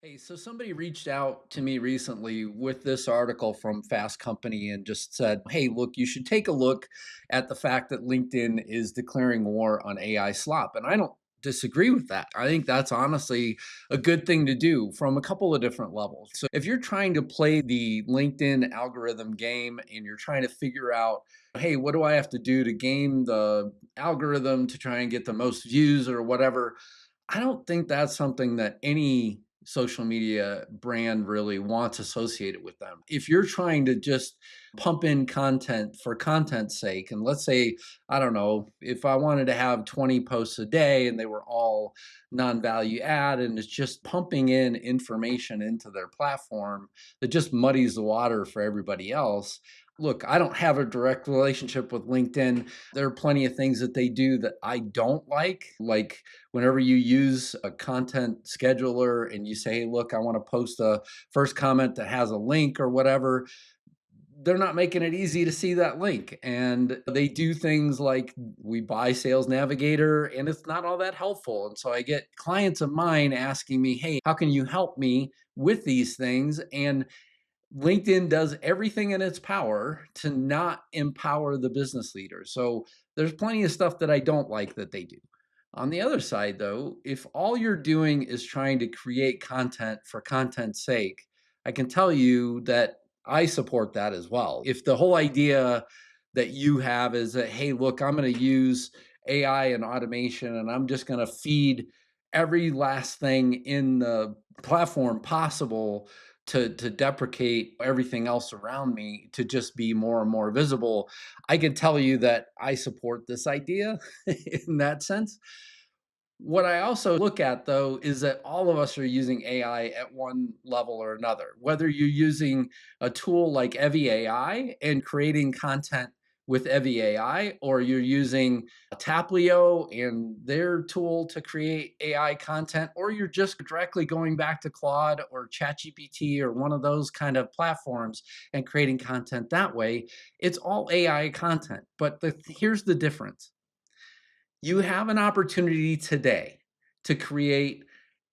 Hey, so somebody reached out to me recently with this article from Fast Company and just said, hey, look, you should take a look at the fact that LinkedIn is declaring war on AI slop. And I don't disagree with that. I think that's honestly a good thing to do from a couple of different levels. So if you're trying to play the LinkedIn algorithm game and you're trying to figure out, hey, what do I have to do to game the algorithm to try and get the most views or whatever? I don't think that's something that any social media brand really wants associated with them. If you're trying to just pump in content for content's sake, and let's say, I don't know, if I wanted to have 20 posts a day and they were all non value add and it's just pumping in information into their platform that just muddies the water for everybody else. Look, I don't have a direct relationship with LinkedIn. There are plenty of things that they do that I don't like whenever you use a content scheduler and you say, hey, look, I want to post a first comment that has a link or whatever, they're not making it easy to see that link. And they do things like we buy Sales Navigator and it's not all that helpful. And so I get clients of mine asking me, hey, how can you help me with these things? And LinkedIn does everything in its power to not empower the business leader. So there's plenty of stuff that I don't like that they do. On the other side, though, if all you're doing is trying to create content for content's sake, I can tell you that I support that as well. If the whole idea that you have is that, hey, look, I'm going to use AI and automation and I'm just going to feed every last thing in the platform possible to deprecate everything else around me to just be more and more visible, I can tell you that I support this idea in that sense. What I also look at though is that all of us are using AI at one level or another. Whether you're using a tool like Evi AI and creating content with Evi AI, or you're using Taplio and their tool to create AI content, or you're just directly going back to Claude or ChatGPT or one of those kind of platforms and creating content that way, it's all AI content. But here's the difference: you have an opportunity today to create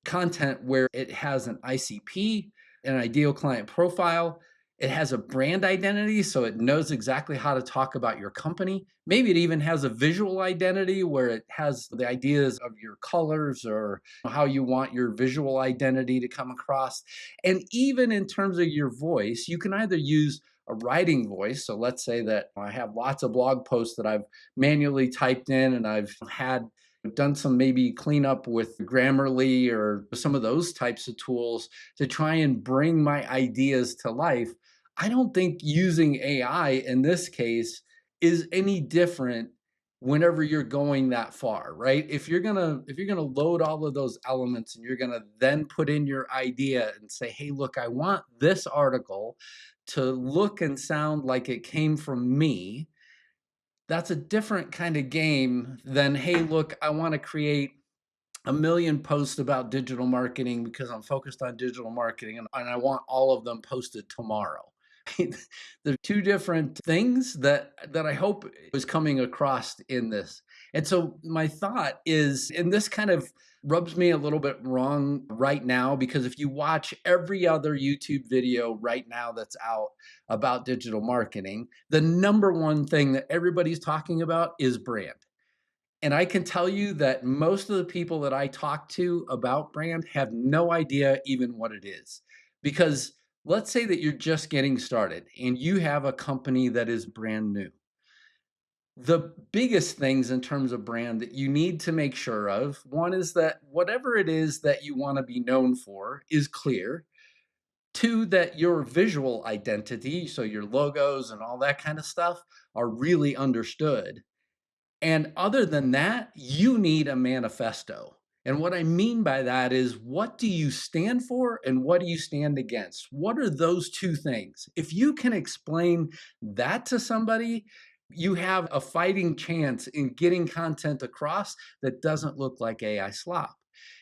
content where it has an ICP, an ideal client profile. It has a brand identity, so it knows exactly how to talk about your company. Maybe it even has a visual identity where it has the ideas of your colors or how you want your visual identity to come across. And even in terms of your voice, you can either use a writing voice. So let's say that I have lots of blog posts that I've manually typed in and I've had done some maybe cleanup with Grammarly or some of those types of tools to try and bring my ideas to life. I don't think using AI in this case is any different whenever you're going that far, right? If you're going to load all of those elements and you're going to then put in your idea and say, "Hey, look, I want this article to look and sound like it came from me," that's a different kind of game than, hey, look, I want to create a million posts about digital marketing because I'm focused on digital marketing and I want all of them posted tomorrow. They're two different things that I hope is coming across in this. And so my thought is, and this kind of rubs me a little bit wrong right now, because if you watch every other YouTube video right now that's out about digital marketing, the number one thing that everybody's talking about is brand. And I can tell you that most of the people that I talk to about brand have no idea even what it is. Because let's say that you're just getting started and you have a company that is brand new. The biggest things in terms of brand that you need to make sure of, one is that whatever it is that you want to be known for is clear. Two, that your visual identity, so your logos and all that kind of stuff, are really understood. And other than that, you need a manifesto. And what I mean by that is, what do you stand for and what do you stand against? What are those two things? If you can explain that to somebody, you have a fighting chance in getting content across that doesn't look like AI slop.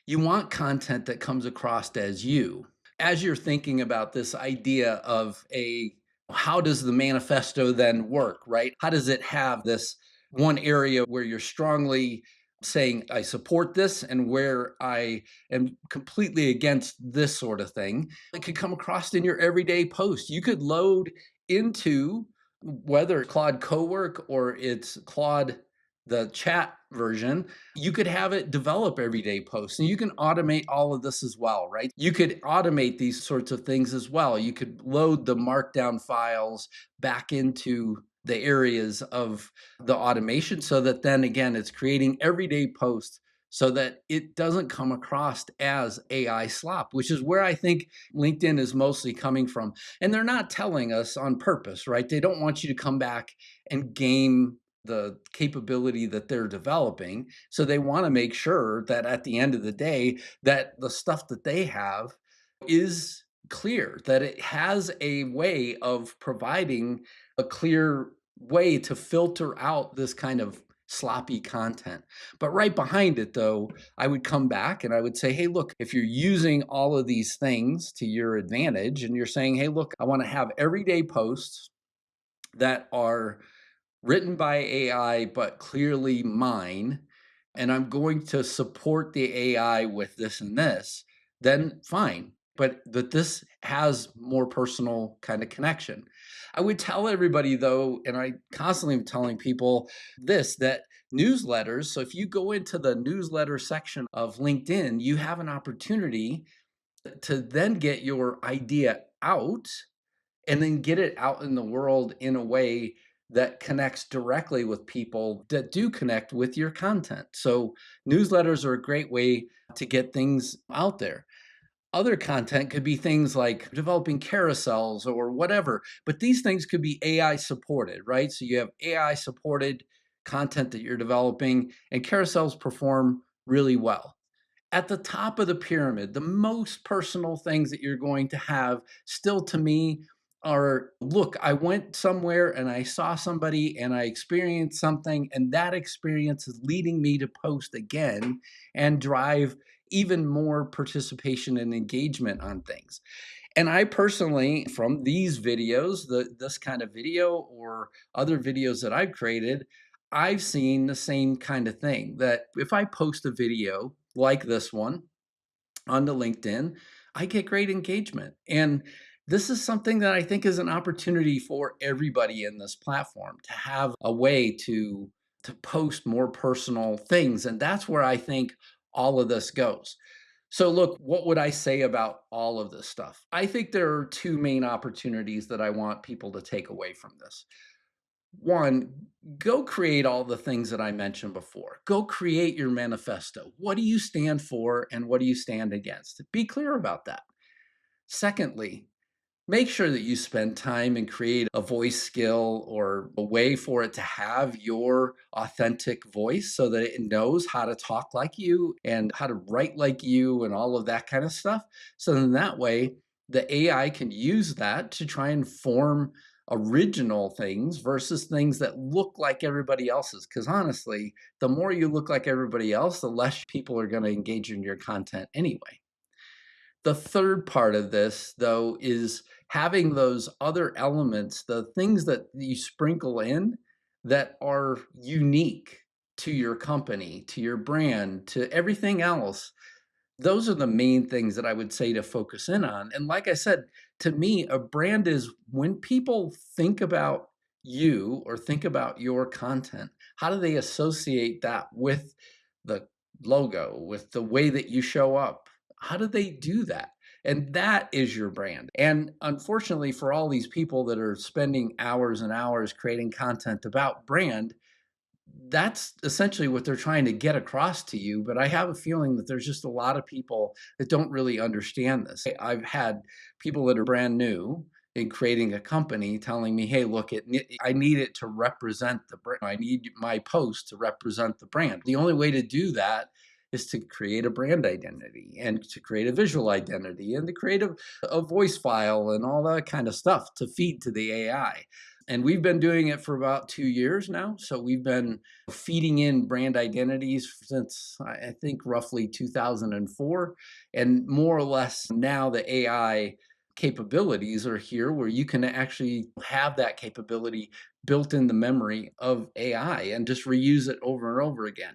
You want content that comes across as you. As you're thinking about this idea of how does the manifesto then work, right? How does it have this one area where you're strongly saying I support this and where I am completely against this sort of thing. It could come across in your everyday post. You could load into whether Claude Cowork or it's Claude the chat version, you could have it develop everyday posts and you can automate all of this as well, right? You could automate these sorts of things as well. You could load the markdown files back into the areas of the automation so that then again it's creating everyday posts so that it doesn't come across as AI slop, which is where I think LinkedIn is mostly coming from. And they're not telling us on purpose, right? They don't want you to come back and game the capability that they're developing. So they want to make sure that at the end of the day, that the stuff that they have is clear, that it has a way of providing a clear way to filter out this kind of sloppy content. But right behind it, though, I would come back and I would say, hey, look, if you're using all of these things to your advantage and you're saying, hey, look, I want to have everyday posts that are written by AI, but clearly mine, and I'm going to support the AI with this and this, then fine. But this has more personal kind of connection. I would tell everybody though, and I constantly am telling people this that newsletters. So if you go into the newsletter section of LinkedIn, you have an opportunity to then get your idea out and then get it out in the world in a way that connects directly with people that do connect with your content. So newsletters are a great way to get things out there. Other content could be things like developing carousels or whatever, but these things could be AI supported, right? So you have AI supported content that you're developing, and carousels perform really well. At the top of the pyramid, the most personal things that you're going to have still to me are look, I went somewhere and I saw somebody and I experienced something, and that experience is leading me to post again and drive even more participation and engagement on things. And I personally, from these videos, this kind of video or other videos that I've created, I've seen the same kind of thing that if I post a video like this one onto LinkedIn, I get great engagement. And this is something that I think is an opportunity for everybody in this platform to have a way to post more personal things. And that's where I think all of this goes. So, look, what would I say about all of this stuff? I think there are two main opportunities that I want people to take away from this. One, go create all the things that I mentioned before. Go create your manifesto. What do you stand for and what do you stand against? Be clear about that. Secondly, make sure that you spend time and create a voice skill or a way for it to have your authentic voice so that it knows how to talk like you and how to write like you and all of that kind of stuff. So then that way, the AI can use that to try and form original things versus things that look like everybody else's. Because honestly, the more you look like everybody else, the less people are going to engage in your content anyway. The third part of this, though, is having those other elements, the things that you sprinkle in that are unique to your company, to your brand, to everything else. Those are the main things that I would say to focus in on. And like I said, to me, a brand is when people think about you or think about your content, how do they associate that with the logo, with the way that you show up? How do they do that? And that is your brand. And unfortunately, for all these people that are spending hours and hours creating content about brand, that's essentially what they're trying to get across to you. But I have a feeling that there's just a lot of people that don't really understand this. I've had people that are brand new in creating a company telling me, hey, look, I need it to represent the brand. I need my post to represent the brand. The only way to do that is to create a brand identity and to create a visual identity and to create a voice file and all that kind of stuff to feed to the AI. And we've been doing it for about 2 years now. So we've been feeding in brand identities since I think roughly 2004. And more or less now the AI capabilities are here where you can actually have that capability built in the memory of AI and just reuse it over and over again.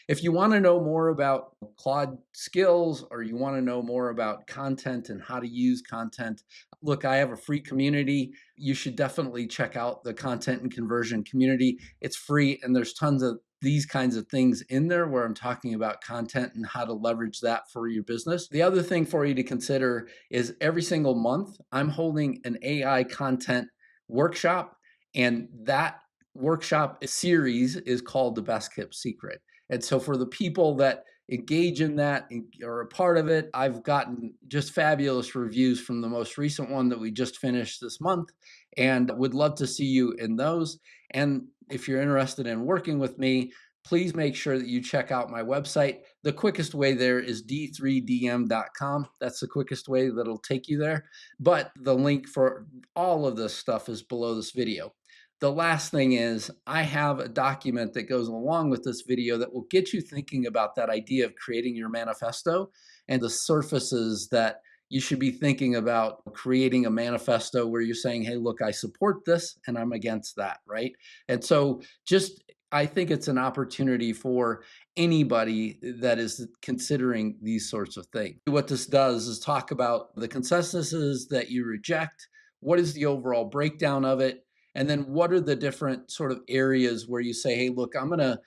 If you want to know more about Claude skills or you want to know more about content and how to use content, look, I have a free community. You should definitely check out the content and conversion community. It's free and there's tons of these kinds of things in there where I'm talking about content and how to leverage that for your business. The other thing for you to consider is every single month, I'm holding an AI content workshop, and that workshop series is called The Best Kept Secret. And so for the people that engage in that and are a part of it, I've gotten just fabulous reviews from the most recent one that we just finished this month, and would love to see you in those. And if you're interested in working with me, please make sure that you check out my website. The quickest way there is d3dm.com. That's the quickest way that'll take you there. But the link for all of this stuff is below this video. The last thing is I have a document that goes along with this video that will get you thinking about that idea of creating your manifesto and the surfaces that you should be thinking about creating a manifesto where you're saying, hey, look, I support this and I'm against that, right? And so just I think it's an opportunity for anybody that is considering these sorts of things. What this does is talk about the consensuses that you reject, what is the overall breakdown of it, and then what are the different sort of areas where you say, hey, look, I'm gonna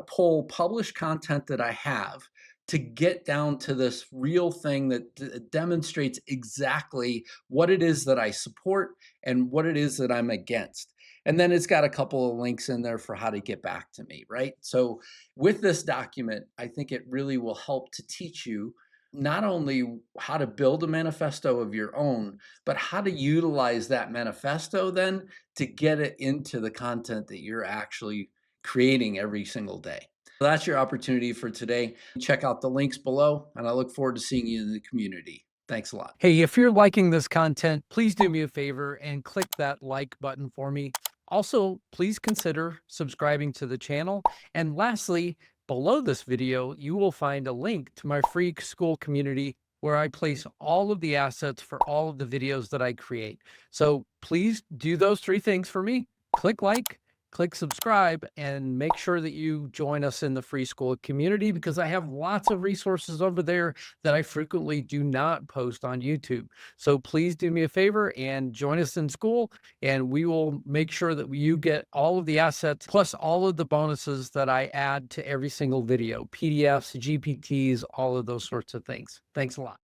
pull published content that I have to get down to this real thing that demonstrates exactly what it is that I support and what it is that I'm against. And then it's got a couple of links in there for how to get back to me, right? So with this document, I think it really will help to teach you not only how to build a manifesto of your own, but how to utilize that manifesto then to get it into the content that you're actually creating every single day. So that's your opportunity for today. Check out the links below, and I look forward to seeing you in the community. Thanks a lot. Hey, if you're liking this content, please do me a favor and click that like button for me. Also, please consider subscribing to the channel. And lastly, below this video, you will find a link to my free Skool community where I place all of the assets for all of the videos that I create. So please do those three things for me. Click like, click subscribe, and make sure that you join us in the free Skool community because I have lots of resources over there that I frequently do not post on YouTube. So please do me a favor and join us in Skool, and we will make sure that you get all of the assets plus all of the bonuses that I add to every single video, PDFs, GPTs, all of those sorts of things. Thanks a lot.